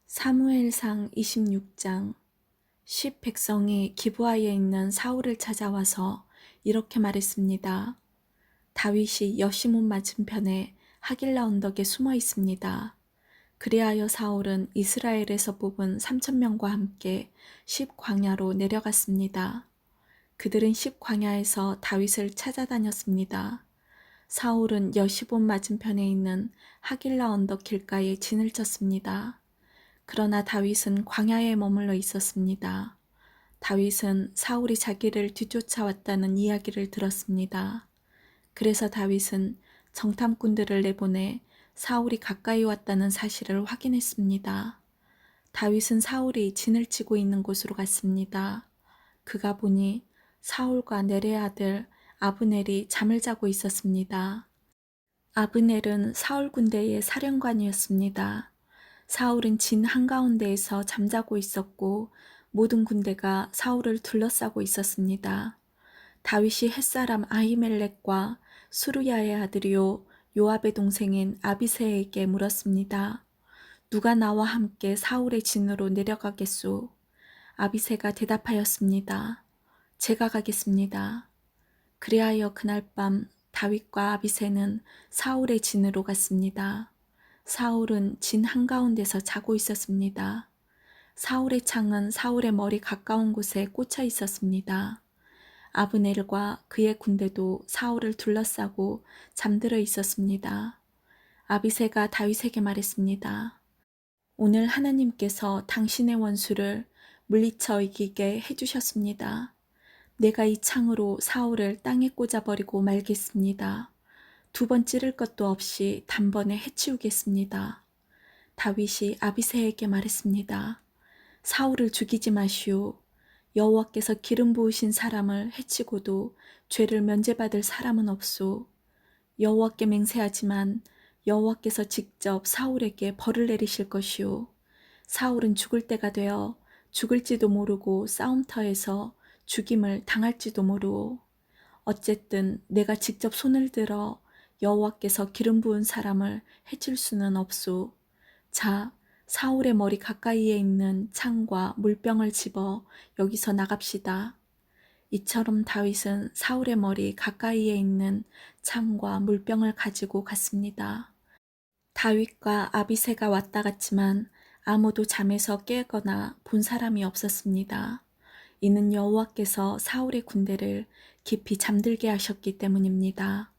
사무엘상 26장. 10 백성이 기브아에 있는 사울을 찾아와서 이렇게 말했습니다. 다윗이 여시몬 맞은편에 하길라 언덕에 숨어 있습니다. 그리하여 사울은 이스라엘에서 뽑은 3,000명과 함께 10 광야로 내려갔습니다. 그들은 10 광야에서 다윗을 찾아다녔습니다. 사울은 여시몬 맞은편에 있는 하길라 언덕 길가에 진을 쳤습니다. 그러나 다윗은 광야에 머물러 있었습니다. 다윗은 사울이 자기를 뒤쫓아왔다는 이야기를 들었습니다. 그래서 다윗은 정탐꾼들을 내보내 사울이 가까이 왔다는 사실을 확인했습니다. 다윗은 사울이 진을 치고 있는 곳으로 갔습니다. 그가 보니 사울과 네레 아들 아브넬이 잠을 자고 있었습니다. 아브넬은 사울 군대의 사령관이었습니다. 사울은 진 한가운데에서 잠자고 있었고 모든 군대가 사울을 둘러싸고 있었습니다. 다윗이 햇사람 아히멜렉과 수루야의 아들이요 요압의 동생인 아비새에게 물었습니다. 누가 나와 함께 사울의 진으로 내려가겠소? 아비새가 대답하였습니다. 제가 가겠습니다. 그리하여 그날 밤 다윗과 아비새는 사울의 진으로 갔습니다. 사울은 진 한가운데서 자고 있었습니다. 사울의 창은 사울의 머리 가까운 곳에 꽂혀 있었습니다. 아브넬과 그의 군대도 사울을 둘러싸고 잠들어 있었습니다. 아비새가 다윗에게 말했습니다. 오늘 하나님께서 당신의 원수를 물리쳐 이기게 해주셨습니다. 내가 이 창으로 사울을 땅에 꽂아버리고 말겠습니다. 2번 찌를 것도 없이 단번에 해치우겠습니다. 다윗이 아비새에게 말했습니다. 사울을 죽이지 마시오. 여호와께서 기름 부으신 사람을 해치고도 죄를 면제받을 사람은 없소. 여호와께 맹세하지만 여호와께서 직접 사울에게 벌을 내리실 것이오. 사울은 죽을 때가 되어 죽을지도 모르고 싸움터에서 죽임을 당할지도 모르오. 어쨌든 내가 직접 손을 들어 여호와께서 기름 부은 사람을 해칠 수는 없소. 자, 사울의 머리 가까이에 있는 창과 물병을 집어 여기서 나갑시다. 이처럼 다윗은 사울의 머리 가까이에 있는 창과 물병을 가지고 갔습니다. 다윗과 아비새가 왔다 갔지만 아무도 잠에서 깨거나 본 사람이 없었습니다. 이는 여호와께서 사울의 군대를 깊이 잠들게 하셨기 때문입니다.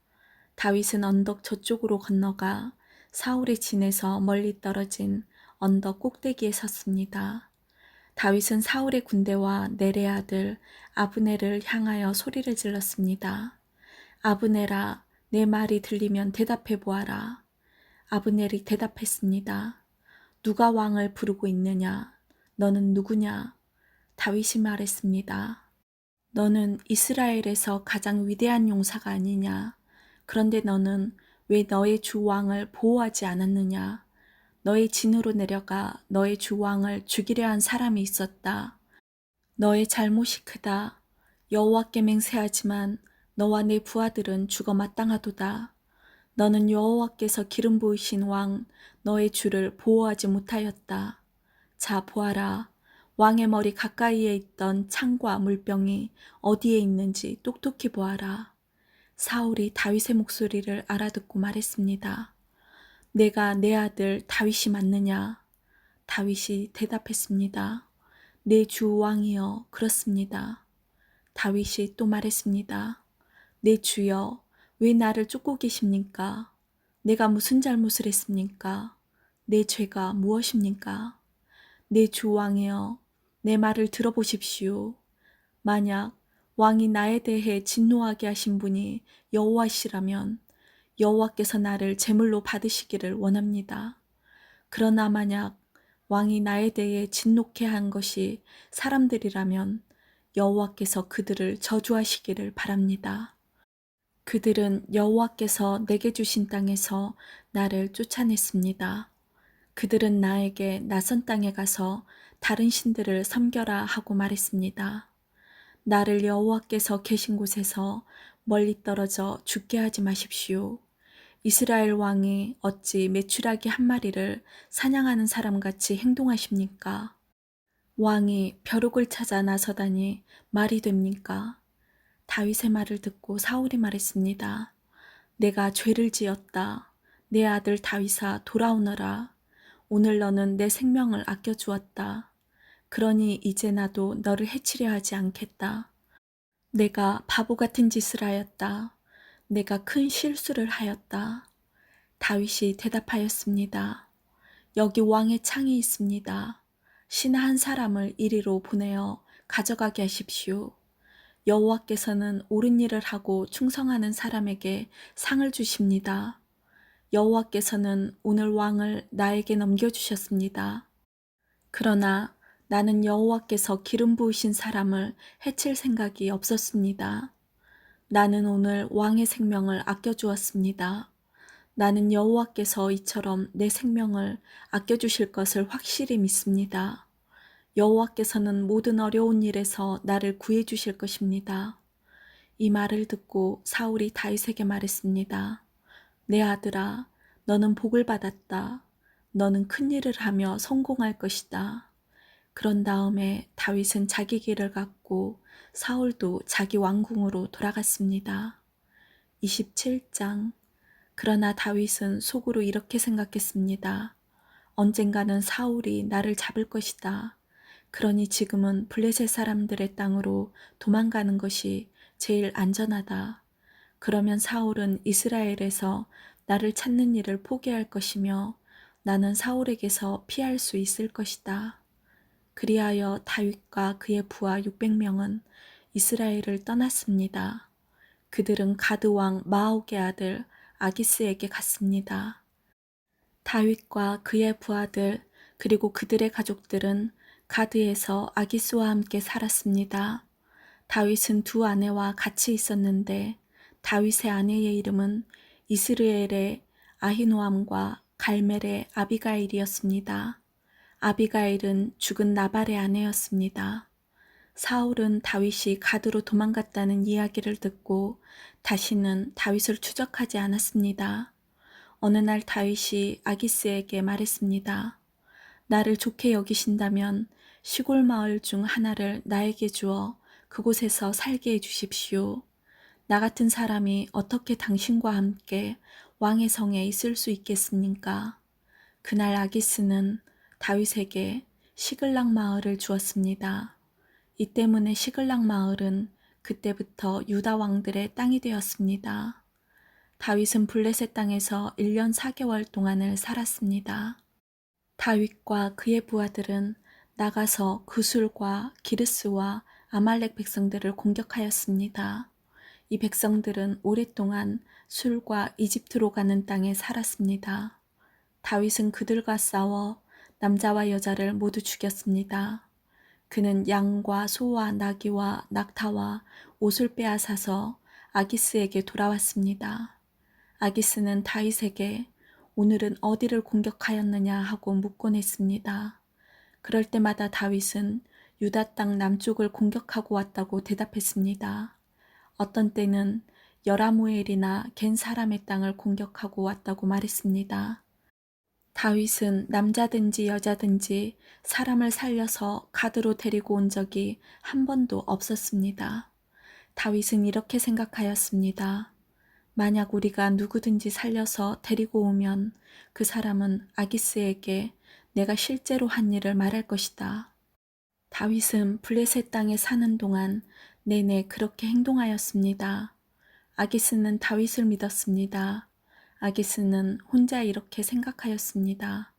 다윗은 언덕 저쪽으로 건너가 사울의 진에서 멀리 떨어진 언덕 꼭대기에 섰습니다. 다윗은 사울의 군대와 넬의 아들 아브넬을 향하여 소리를 질렀습니다. 아브넬아, 내 말이 들리면 대답해 보아라. 아브넬이 대답했습니다. 누가 왕을 부르고 있느냐? 너는 누구냐? 다윗이 말했습니다. 너는 이스라엘에서 가장 위대한 용사가 아니냐? 그런데 너는 왜 너의 주 왕을 보호하지 않았느냐? 너의 진으로 내려가 너의 주 왕을 죽이려 한 사람이 있었다. 너의 잘못이 크다. 여호와께 맹세하지만 너와 네 부하들은 죽어 마땅하도다. 너는 여호와께서 기름 부으신 왕 너의 주를 보호하지 못하였다. 자, 보아라. 왕의 머리 가까이에 있던 창과 물병이 어디에 있는지 똑똑히 보아라. 사울이 다윗의 목소리를 알아듣고 말했습니다. 내가 내 아들 다윗이 맞느냐? 다윗이 대답했습니다. 내 주 왕이여, 그렇습니다. 다윗이 또 말했습니다. 내 주여, 왜 나를 쫓고 계십니까? 내가 무슨 잘못을 했습니까? 내 죄가 무엇입니까? 내 주 왕이여, 내 말을 들어보십시오. 만약 왕이 나에 대해 진노하게 하신 분이 여호와시라면 여호와께서 나를 제물로 받으시기를 원합니다. 그러나 만약 왕이 나에 대해 진노케 한 것이 사람들이라면 여호와께서 그들을 저주하시기를 바랍니다. 그들은 여호와께서 내게 주신 땅에서 나를 쫓아냈습니다. 그들은 나에게 낯선 땅에 가서 다른 신들을 섬겨라 하고 말했습니다. 나를 여호와께서 계신 곳에서 멀리 떨어져 죽게 하지 마십시오. 이스라엘 왕이 어찌 메추라기 한 마리를 사냥하는 사람같이 행동하십니까? 왕이 벼룩을 찾아 나서다니 말이 됩니까? 다윗의 말을 듣고 사울이 말했습니다. 내가 죄를 지었다. 내 아들 다윗아 돌아오너라. 오늘 너는 내 생명을 아껴주었다. 그러니 이제 나도 너를 해치려 하지 않겠다. 내가 바보 같은 짓을 하였다. 내가 큰 실수를 하였다. 다윗이 대답하였습니다. 여기 왕의 창이 있습니다. 신하 한 사람을 이리로 보내어 가져가게 하십시오. 여호와께서는 옳은 일을 하고 충성하는 사람에게 상을 주십니다. 여호와께서는 오늘 왕을 나에게 넘겨주셨습니다. 그러나 나는 여호와께서 기름 부으신 사람을 해칠 생각이 없었습니다. 나는 오늘 왕의 생명을 아껴주었습니다. 나는 여호와께서 이처럼 내 생명을 아껴주실 것을 확실히 믿습니다. 여호와께서는 모든 어려운 일에서 나를 구해주실 것입니다. 이 말을 듣고 사울이 다윗에게 말했습니다. 내 아들아, 너는 복을 받았다. 너는 큰 일을 하며 성공할 것이다. 그런 다음에 다윗은 자기 길을 갔고 사울도 자기 왕궁으로 돌아갔습니다. 27장. 그러나 다윗은 속으로 이렇게 생각했습니다. 언젠가는 사울이 나를 잡을 것이다. 그러니 지금은 블레셋 사람들의 땅으로 도망가는 것이 제일 안전하다. 그러면 사울은 이스라엘에서 나를 찾는 일을 포기할 것이며 나는 사울에게서 피할 수 있을 것이다. 그리하여 다윗과 그의 부하 600명은 이스라엘을 떠났습니다. 그들은 가드 왕 마옥의 아들 아기스에게 갔습니다. 다윗과 그의 부하들 그리고 그들의 가족들은 가드에서 아기스와 함께 살았습니다. 다윗은 두 아내와 같이 있었는데 다윗의 아내의 이름은 이스르엘의 아히노암과 갈멜의 아비가일이었습니다. 아비가일은 죽은 나발의 아내였습니다. 사울은 다윗이 가드로 도망갔다는 이야기를 듣고 다시는 다윗을 추적하지 않았습니다. 어느 날 다윗이 아기스에게 말했습니다. 나를 좋게 여기신다면 시골 마을 중 하나를 나에게 주어 그곳에서 살게 해주십시오. 나 같은 사람이 어떻게 당신과 함께 왕의 성에 있을 수 있겠습니까? 그날 아기스는 다윗에게 시글락 마을을 주었습니다. 이 때문에 시글락 마을은 그때부터 유다 왕들의 땅이 되었습니다. 다윗은 블레셋 땅에서 1년 4개월 동안을 살았습니다. 다윗과 그의 부하들은 나가서 구술과 기르스와 아말렉 백성들을 공격하였습니다. 이 백성들은 오랫동안 술과 이집트로 가는 땅에 살았습니다. 다윗은 그들과 싸워 남자와 여자를 모두 죽였습니다. 그는 양과 소와 나귀와 낙타와 옷을 빼앗아서 아기스에게 돌아왔습니다. 아기스는 다윗에게 오늘은 어디를 공격하였느냐 하고 묻곤 했습니다. 그럴 때마다 다윗은 유다 땅 남쪽을 공격하고 왔다고 대답했습니다. 어떤 때는 여라무엘이나 겐 사람의 땅을 공격하고 왔다고 말했습니다. 다윗은 남자든지 여자든지 사람을 살려서 가드로 데리고 온 적이 한 번도 없었습니다. 다윗은 이렇게 생각하였습니다. 만약 우리가 누구든지 살려서 데리고 오면 그 사람은 아기스에게 내가 실제로 한 일을 말할 것이다. 다윗은 블레셋 땅에 사는 동안 내내 그렇게 행동하였습니다. 아기스는 다윗을 믿었습니다. 아기스는 혼자 이렇게 생각하였습니다.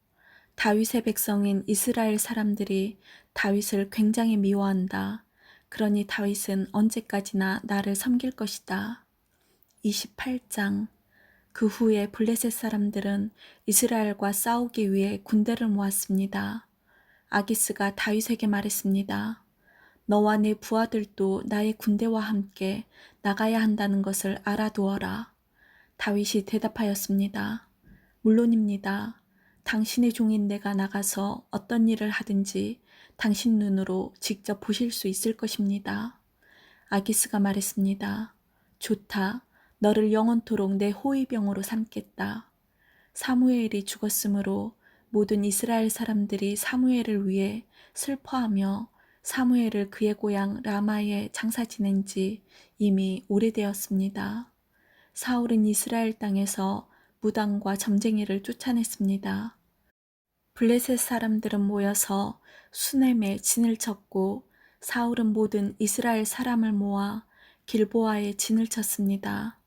다윗의 백성인 이스라엘 사람들이 다윗을 굉장히 미워한다. 그러니 다윗은 언제까지나 나를 섬길 것이다. 28장. 그 후에 블레셋 사람들은 이스라엘과 싸우기 위해 군대를 모았습니다. 아기스가 다윗에게 말했습니다. 너와 내 부하들도 나의 군대와 함께 나가야 한다는 것을 알아두어라. 다윗이 대답하였습니다. 물론입니다. 당신의 종인 내가 나가서 어떤 일을 하든지 당신 눈으로 직접 보실 수 있을 것입니다. 아기스가 말했습니다. 좋다. 너를 영원토록 내 호위병으로 삼겠다. 사무엘이 죽었으므로 모든 이스라엘 사람들이 사무엘을 위해 슬퍼하며 사무엘을 그의 고향 라마에 장사 지낸 지 이미 오래되었습니다. 사울은 이스라엘 땅에서 무당과 점쟁이를 쫓아냈습니다. 블레셋 사람들은 모여서 수넴에 진을 쳤고 사울은 모든 이스라엘 사람을 모아 길보아에 진을 쳤습니다.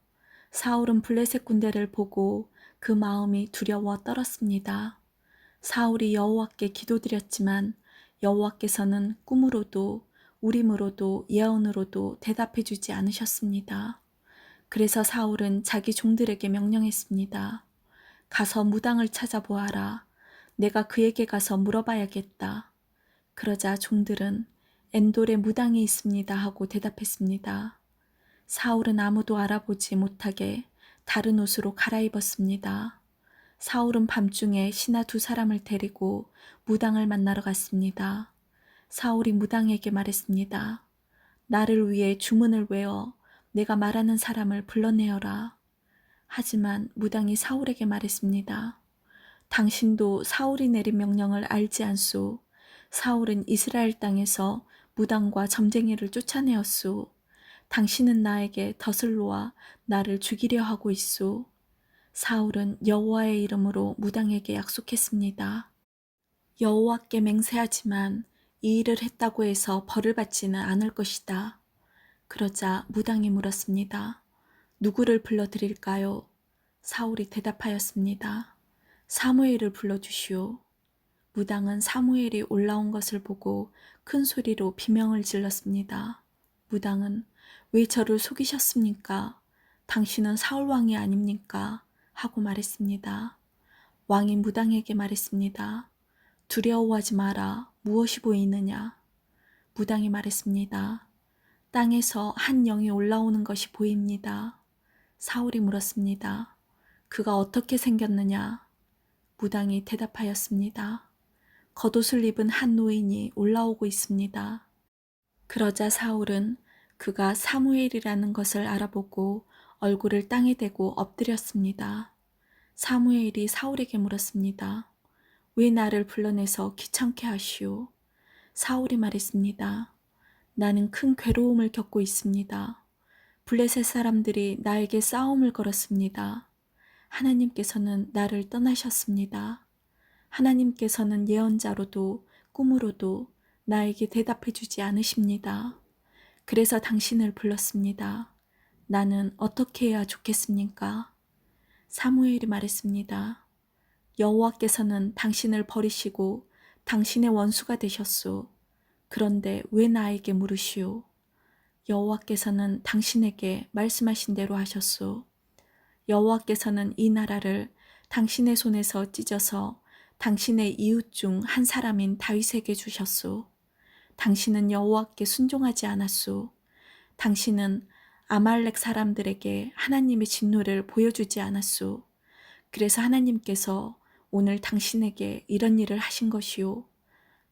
사울은 블레셋 군대를 보고 그 마음이 두려워 떨었습니다. 사울이 여호와께 기도드렸지만 여호와께서는 꿈으로도 우림으로도 예언으로도 대답해 주지 않으셨습니다. 그래서 사울은 자기 종들에게 명령했습니다. 가서 무당을 찾아보아라. 내가 그에게 가서 물어봐야겠다. 그러자 종들은 엔돌에 무당이 있습니다 하고 대답했습니다. 사울은 아무도 알아보지 못하게 다른 옷으로 갈아입었습니다. 사울은 밤중에 신하 2사람을 데리고 무당을 만나러 갔습니다. 사울이 무당에게 말했습니다. 나를 위해 주문을 외워 내가 말하는 사람을 불러내어라. 하지만 무당이 사울에게 말했습니다. 당신도 사울이 내린 명령을 알지 않소. 사울은 이스라엘 땅에서 무당과 점쟁이를 쫓아내었소. 당신은 나에게 덫을 놓아 나를 죽이려 하고 있소. 사울은 여호와의 이름으로 무당에게 약속했습니다. 여호와께 맹세하지만 이 일을 했다고 해서 벌을 받지는 않을 것이다. 그러자 무당이 물었습니다. 누구를 불러드릴까요? 사울이 대답하였습니다. 사무엘을 불러주시오. 무당은 사무엘이 올라온 것을 보고 큰 소리로 비명을 질렀습니다. 무당은 왜 저를 속이셨습니까? 당신은 사울왕이 아닙니까? 하고 말했습니다. 왕이 무당에게 말했습니다. 두려워하지 마라. 무엇이 보이느냐? 무당이 말했습니다. 땅에서 한 영이 올라오는 것이 보입니다. 사울이 물었습니다. 그가 어떻게 생겼느냐? 무당이 대답하였습니다. 겉옷을 입은 한 노인이 올라오고 있습니다. 그러자 사울은 그가 사무엘이라는 것을 알아보고 얼굴을 땅에 대고 엎드렸습니다. 사무엘이 사울에게 물었습니다. 왜 나를 불러내서 귀찮게 하시오? 사울이 말했습니다. 나는 큰 괴로움을 겪고 있습니다. 블레셋 사람들이 나에게 싸움을 걸었습니다. 하나님께서는 나를 떠나셨습니다. 하나님께서는 예언자로도 꿈으로도 나에게 대답해 주지 않으십니다. 그래서 당신을 불렀습니다. 나는 어떻게 해야 좋겠습니까? 사무엘이 말했습니다. 여호와께서는 당신을 버리시고 당신의 원수가 되셨소. 그런데 왜 나에게 물으시오? 여호와께서는 당신에게 말씀하신 대로 하셨소. 여호와께서는 이 나라를 당신의 손에서 찢어서 당신의 이웃 중 한 사람인 다윗에게 주셨소. 당신은 여호와께 순종하지 않았소. 당신은 아말렉 사람들에게 하나님의 진노를 보여주지 않았소. 그래서 하나님께서 오늘 당신에게 이런 일을 하신 것이오.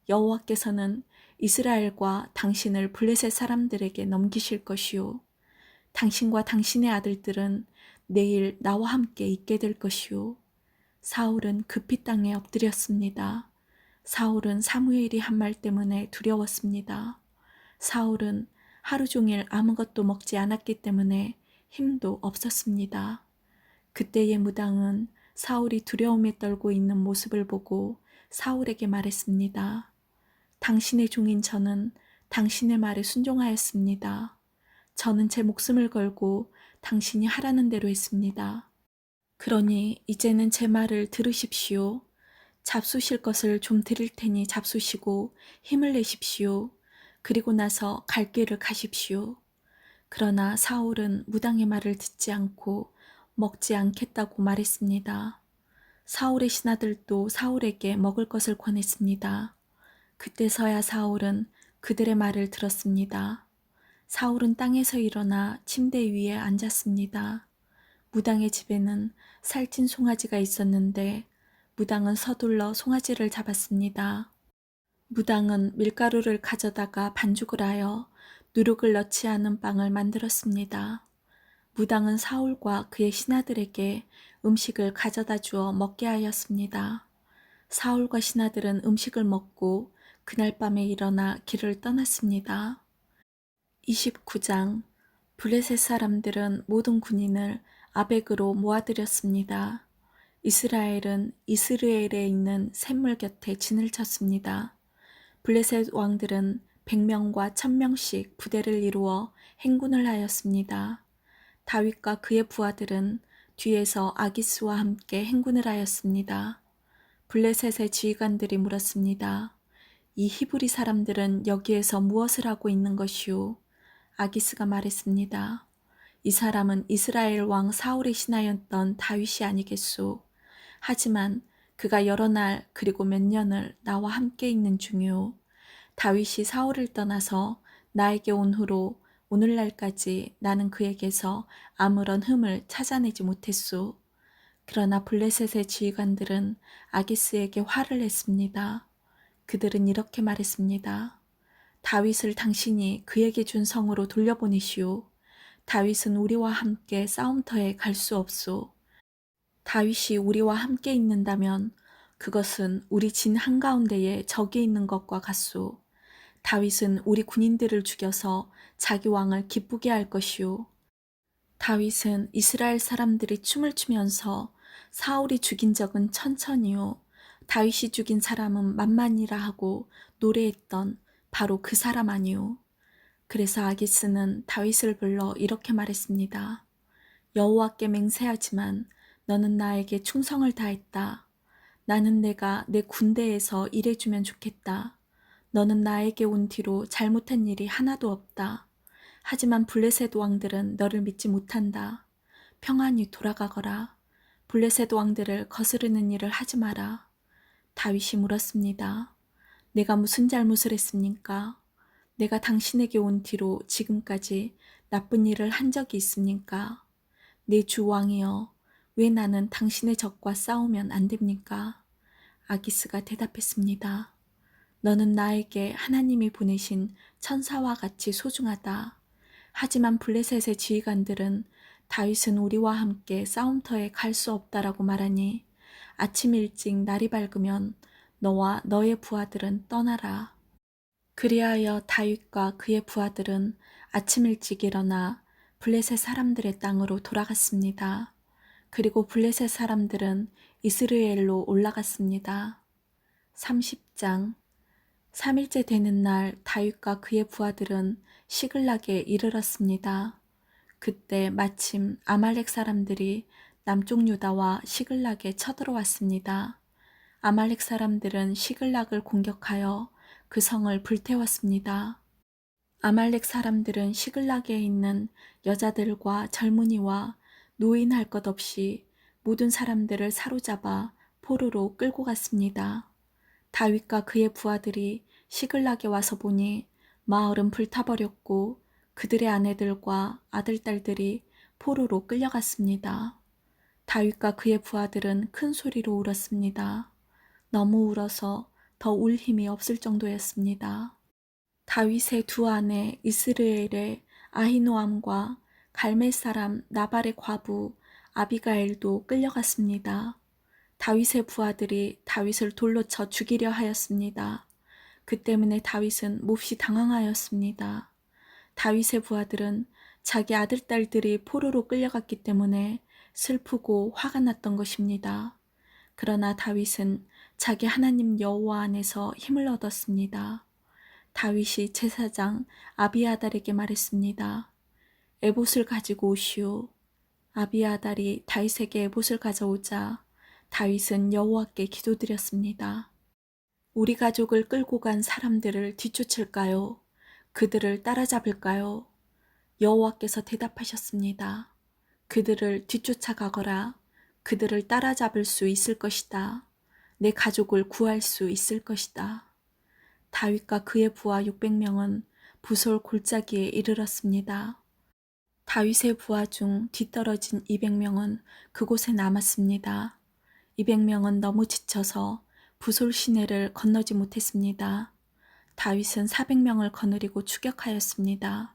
여호와께서는 이스라엘과 당신을 블레셋 사람들에게 넘기실 것이오. 당신과 당신의 아들들은 내일 나와 함께 있게 될 것이오. 사울은 급히 땅에 엎드렸습니다. 사울은 사무엘이 한 말 때문에 두려웠습니다. 사울은 하루 종일 아무것도 먹지 않았기 때문에 힘도 없었습니다. 그때의 무당은 사울이 두려움에 떨고 있는 모습을 보고 사울에게 말했습니다. 당신의 종인 저는 당신의 말에 순종하였습니다. 저는 제 목숨을 걸고 당신이 하라는 대로 했습니다. 그러니 이제는 제 말을 들으십시오. 잡수실 것을 좀 드릴 테니 잡수시고 힘을 내십시오. 그리고 나서 갈 길을 가십시오. 그러나 사울은 무당의 말을 듣지 않고 먹지 않겠다고 말했습니다. 사울의 신하들도 사울에게 먹을 것을 권했습니다. 그때서야 사울은 그들의 말을 들었습니다. 사울은 땅에서 일어나 침대 위에 앉았습니다. 무당의 집에는 살찐 송아지가 있었는데 무당은 서둘러 송아지를 잡았습니다. 무당은 밀가루를 가져다가 반죽을 하여 누룩을 넣지 않은 빵을 만들었습니다. 무당은 사울과 그의 신하들에게 음식을 가져다 주어 먹게 하였습니다. 사울과 신하들은 음식을 먹고 그날 밤에 일어나 길을 떠났습니다. 29장. 블레셋 사람들은 모든 군인을 아벡으로 모아들였습니다. 이스라엘은 이스르엘에 있는 샘물 곁에 진을 쳤습니다. 블레셋 왕들은 100명과 1000명씩 부대를 이루어 행군을 하였습니다. 다윗과 그의 부하들은 뒤에서 아기스와 함께 행군을 하였습니다. 블레셋의 지휘관들이 물었습니다. 이 히브리 사람들은 여기에서 무엇을 하고 있는 것이오? 아기스가 말했습니다. 이 사람은 이스라엘 왕 사울의 신하였던 다윗이 아니겠소. 하지만 그가 여러 날 그리고 몇 년을 나와 함께 있는 중이오. 다윗이 사울을 떠나서 나에게 온 후로 오늘날까지 나는 그에게서 아무런 흠을 찾아내지 못했소. 그러나 블레셋의 지휘관들은 아기스에게 화를 냈습니다. 그들은 이렇게 말했습니다. 다윗을 당신이 그에게 준 성으로 돌려보내시오. 다윗은 우리와 함께 싸움터에 갈 수 없소. 다윗이 우리와 함께 있는다면 그것은 우리 진 한가운데에 적이 있는 것과 같소. 다윗은 우리 군인들을 죽여서 자기 왕을 기쁘게 할 것이오. 다윗은 이스라엘 사람들이 춤을 추면서 사울이 죽인 적은 천천히요. 다윗이 죽인 사람은 만만이라 하고 노래했던 바로 그 사람 아니오. 그래서 아기스는 다윗을 불러 이렇게 말했습니다. 여호와께 맹세하지만 너는 나에게 충성을 다했다. 나는 내가 내 군대에서 일해주면 좋겠다. 너는 나에게 온 뒤로 잘못한 일이 하나도 없다. 하지만 블레셋 왕들은 너를 믿지 못한다. 평안히 돌아가거라. 블레셋 왕들을 거스르는 일을 하지 마라. 다윗이 물었습니다. 내가 무슨 잘못을 했습니까? 내가 당신에게 온 뒤로 지금까지 나쁜 일을 한 적이 있습니까? 내 주 왕이여, 왜 나는 당신의 적과 싸우면 안 됩니까? 아기스가 대답했습니다. 너는 나에게 하나님이 보내신 천사와 같이 소중하다. 하지만 블레셋의 지휘관들은 다윗은 우리와 함께 싸움터에 갈 수 없다라고 말하니 아침 일찍 날이 밝으면 너와 너의 부하들은 떠나라. 그리하여 다윗과 그의 부하들은 아침 일찍 일어나 블레셋 사람들의 땅으로 돌아갔습니다. 그리고 블레셋 사람들은 이스라엘로 올라갔습니다. 30장. 3일째 되는 날 다윗과 그의 부하들은 시글락에 이르렀습니다. 그때 마침 아말렉 사람들이 남쪽 유다와 시글락에 쳐들어왔습니다. 아말렉 사람들은 시글락을 공격하여 그 성을 불태웠습니다. 아말렉 사람들은 시글락에 있는 여자들과 젊은이와 노인 할 것 없이 모든 사람들을 사로잡아 포로로 끌고 갔습니다. 다윗과 그의 부하들이 시글락에 와서 보니 마을은 불타버렸고 그들의 아내들과 아들딸들이 포로로 끌려갔습니다. 다윗과 그의 부하들은 큰 소리로 울었습니다. 너무 울어서 더 울 힘이 없을 정도였습니다. 다윗의 두 아내 이스르엘의 아히노암과 갈멜 사람 나발의 과부 아비가일도 끌려갔습니다. 다윗의 부하들이 다윗을 돌로 쳐 죽이려 하였습니다. 그 때문에 다윗은 몹시 당황하였습니다. 다윗의 부하들은 자기 아들딸들이 포로로 끌려갔기 때문에 슬프고 화가 났던 것입니다. 그러나 다윗은 자기 하나님 여호와 안에서 힘을 얻었습니다. 다윗이 제사장 아비아달에게 말했습니다. 에봇을 가지고 오시오. 아비아달이 다윗에게 에봇을 가져오자 다윗은 여호와께 기도드렸습니다. 우리 가족을 끌고 간 사람들을 뒤쫓을까요? 그들을 따라잡을까요? 여호와께서 대답하셨습니다. 그들을 뒤쫓아가거라. 그들을 따라잡을 수 있을 것이다. 내 가족을 구할 수 있을 것이다. 다윗과 그의 부하 600명은 부솔 골짜기에 이르렀습니다. 다윗의 부하 중 뒤떨어진 200명은 그곳에 남았습니다. 200명은 너무 지쳐서 부솔 시내를 건너지 못했습니다. 다윗은 400명을 거느리고 추격하였습니다.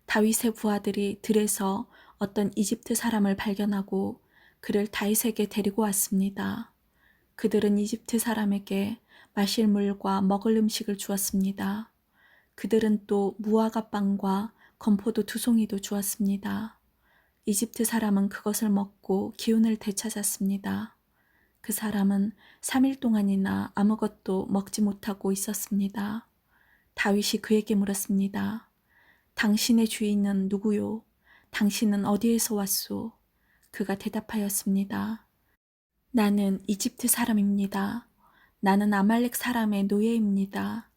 다윗의 부하들이 들에서 어떤 이집트 사람을 발견하고 그를 다윗에게 데리고 왔습니다. 그들은 이집트 사람에게 마실 물과 먹을 음식을 주었습니다. 그들은 또 무화과 빵과 건포도 2송이도 주었습니다. 이집트 사람은 그것을 먹고 기운을 되찾았습니다. 그 사람은 3일 동안이나 아무것도 먹지 못하고 있었습니다. 다윗이 그에게 물었습니다. 당신의 주인은 누구요? 당신은 어디에서 왔소? 그가 대답하였습니다. 나는 이집트 사람입니다. 나는 아말렉 사람의 노예입니다.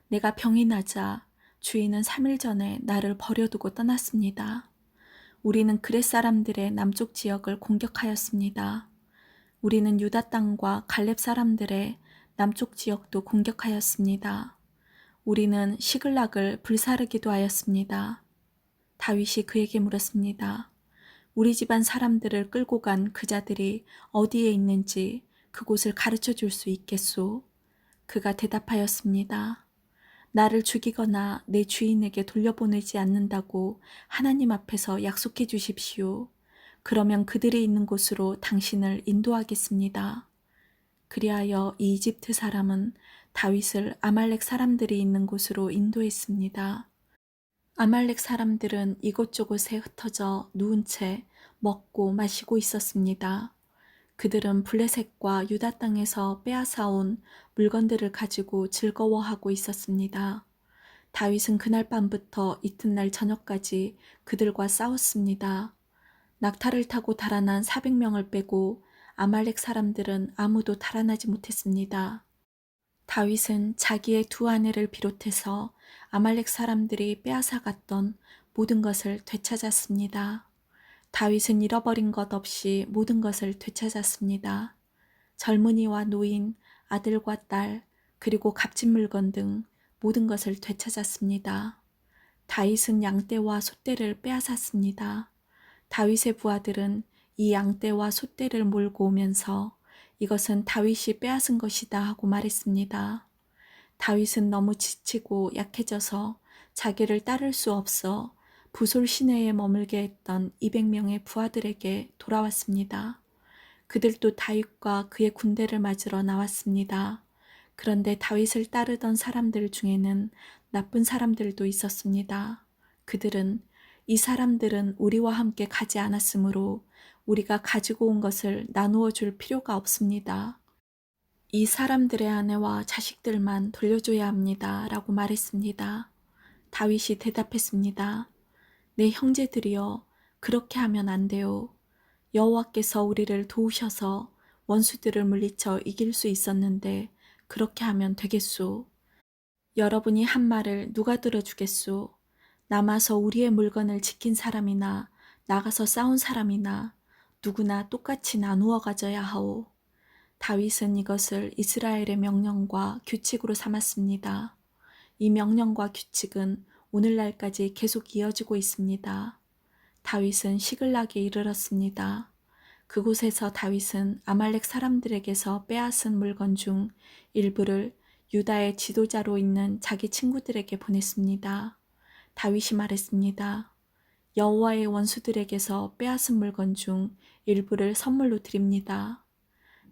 내가 병이 나자 주인은 3일 전에 나를 버려두고 떠났습니다. 우리는 그렛 사람들의 남쪽 지역을 공격하였습니다. 우리는 유다 땅과 갈렙 사람들의 남쪽 지역도 공격하였습니다. 우리는 시글락을 불사르기도 하였습니다. 다윗이 그에게 물었습니다. 우리 집안 사람들을 끌고 간 그 자들이 어디에 있는지 그곳을 가르쳐 줄 수 있겠소? 그가 대답하였습니다. 나를 죽이거나 내 주인에게 돌려보내지 않는다고 하나님 앞에서 약속해 주십시오. 그러면 그들이 있는 곳으로 당신을 인도하겠습니다. 그리하여 이 이집트 사람은 다윗을 아말렉 사람들이 있는 곳으로 인도했습니다. 아말렉 사람들은 이곳저곳에 흩어져 누운 채 먹고 마시고 있었습니다. 그들은 블레셋과 유다 땅에서 빼앗아온 물건들을 가지고 즐거워하고 있었습니다. 다윗은 그날 밤부터 이튿날 저녁까지 그들과 싸웠습니다. 낙타를 타고 달아난 400명을 빼고 아말렉 사람들은 아무도 달아나지 못했습니다. 다윗은 자기의 2 아내를 비롯해서 아말렉 사람들이 빼앗아갔던 모든 것을 되찾았습니다. 다윗은 잃어버린 것 없이 모든 것을 되찾았습니다. 젊은이와 노인, 아들과 딸, 그리고 값진 물건 등 모든 것을 되찾았습니다. 다윗은 양떼와 숫떼를 빼앗았습니다. 다윗의 부하들은 이 양떼와 숫떼를 몰고 오면서 이것은 다윗이 빼앗은 것이다 하고 말했습니다. 다윗은 너무 지치고 약해져서 자기를 따를 수 없어 부솔 시내에 머물게 했던 200명의 부하들에게 돌아왔습니다. 그들도 다윗과 그의 군대를 맞으러 나왔습니다. 그런데 다윗을 따르던 사람들 중에는 나쁜 사람들도 있었습니다. 그들은 이 사람들은 우리와 함께 가지 않았으므로 우리가 가지고 온 것을 나누어 줄 필요가 없습니다. 이 사람들의 아내와 자식들만 돌려줘야 합니다. 라고 말했습니다. 다윗이 대답했습니다. 내 형제들이여, 그렇게 하면 안 돼요. 여호와께서 우리를 도우셔서 원수들을 물리쳐 이길 수 있었는데 그렇게 하면 되겠소. 여러분이 한 말을 누가 들어주겠소? 남아서 우리의 물건을 지킨 사람이나 나가서 싸운 사람이나 누구나 똑같이 나누어 가져야 하오. 다윗은 이것을 이스라엘의 명령과 규칙으로 삼았습니다. 이 명령과 규칙은 오늘날까지 계속 이어지고 있습니다. 다윗은 시글락에 이르렀습니다. 그곳에서 다윗은 아말렉 사람들에게서 빼앗은 물건 중 일부를 유다의 지도자로 있는 자기 친구들에게 보냈습니다. 다윗이 말했습니다. 여호와의 원수들에게서 빼앗은 물건 중 일부를 선물로 드립니다.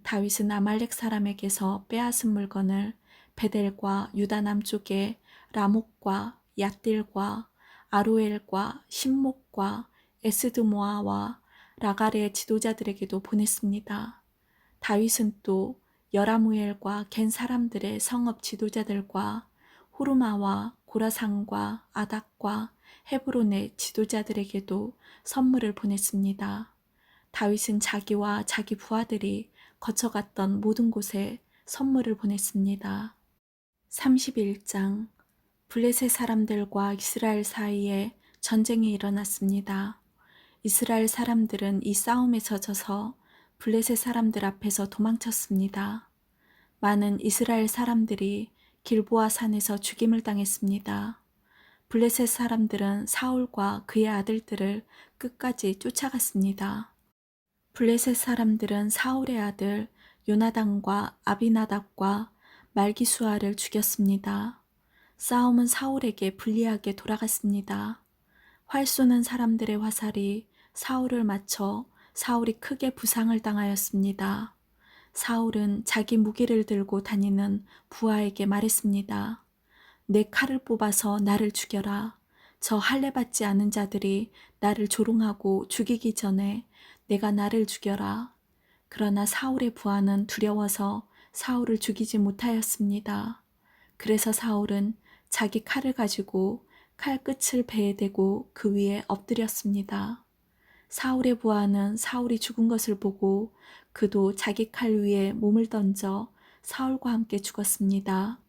다윗은 아말렉 사람에게서 빼앗은 물건을 베델과 유다 남쪽의 라목과 얏딜과 아로엘과 신목과 에스드모아와 라갈의 지도자들에게도 보냈습니다. 다윗은 또 여라무엘과 겐 사람들의 성읍 지도자들과 호르마와 고라산과 아닥과 헤브론의 지도자들에게도 선물을 보냈습니다. 다윗은 자기와 자기 부하들이 거쳐갔던 모든 곳에 선물을 보냈습니다. 31장 블레셋 사람들과 이스라엘 사이에 전쟁이 일어났습니다. 이스라엘 사람들은 이 싸움에 젖어서 블레셋 사람들 앞에서 도망쳤습니다. 많은 이스라엘 사람들이 길보아 산에서 죽임을 당했습니다. 블레셋 사람들은 사울과 그의 아들들을 끝까지 쫓아갔습니다. 블레셋 사람들은 사울의 아들 요나단과 아비나답과 말기수아를 죽였습니다. 싸움은 사울에게 불리하게 돌아갔습니다. 활 쏘는 사람들의 화살이 사울을 맞춰 사울이 크게 부상을 당하였습니다. 사울은 자기 무기를 들고 다니는 부하에게 말했습니다. 내 칼을 뽑아서 나를 죽여라. 저 할례 받지 않은 자들이 나를 조롱하고 죽이기 전에 내가 나를 죽여라. 그러나 사울의 부하는 두려워서 사울을 죽이지 못하였습니다. 그래서 사울은 자기 칼을 가지고 칼 끝을 배에 대고 그 위에 엎드렸습니다. 사울의 부하는 사울이 죽은 것을 보고 그도 자기 칼 위에 몸을 던져 사울과 함께 죽었습니다.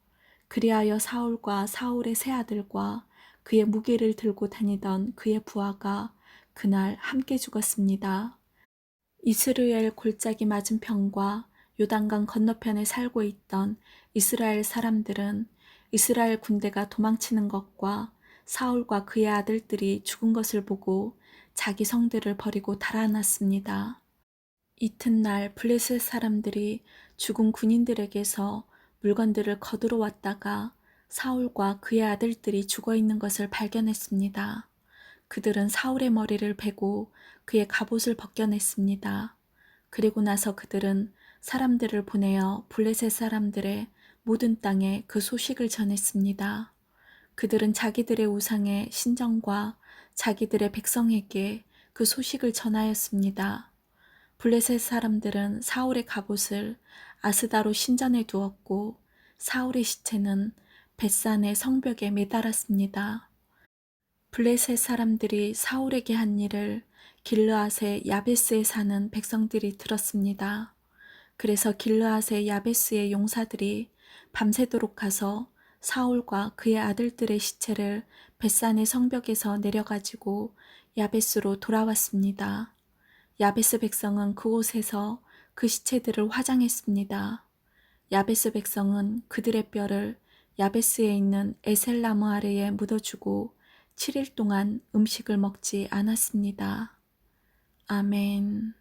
그리하여 사울과 사울의 세 아들과 그의 무기를 들고 다니던 그의 부하가 그날 함께 죽었습니다. 이스라엘 골짜기 맞은편과 요단강 건너편에 살고 있던 이스라엘 사람들은 이스라엘 군대가 도망치는 것과 사울과 그의 아들들이 죽은 것을 보고 자기 성들을 버리고 달아났습니다. 이튿날 블레셋 사람들이 죽은 군인들에게서 물건들을 거두러 왔다가 사울과 그의 아들들이 죽어 있는 것을 발견했습니다. 그들은 사울의 머리를 베고 그의 갑옷을 벗겨냈습니다. 그리고 나서 그들은 사람들을 보내어 블레셋 사람들의 모든 땅에 그 소식을 전했습니다. 그들은 자기들의 우상의 신전과 자기들의 백성에게 그 소식을 전하였습니다. 블레셋 사람들은 사울의 갑옷을 아스다로 신전에 두었고 사울의 시체는 벳산의 성벽에 매달았습니다. 블레셋 사람들이 사울에게 한 일을 길르앗의 야베스에 사는 백성들이 들었습니다. 그래서 길르앗의 야베스의 용사들이 밤새도록 가서 사울과 그의 아들들의 시체를 벳산의 성벽에서 내려가지고 야베스로 돌아왔습니다. 야베스 백성은 그곳에서 그 시체들을 화장했습니다. 야베스 백성은 그들의 뼈를 야베스에 있는 에셀나무 아래에 묻어주고 7일 동안 음식을 먹지 않았습니다. 아멘.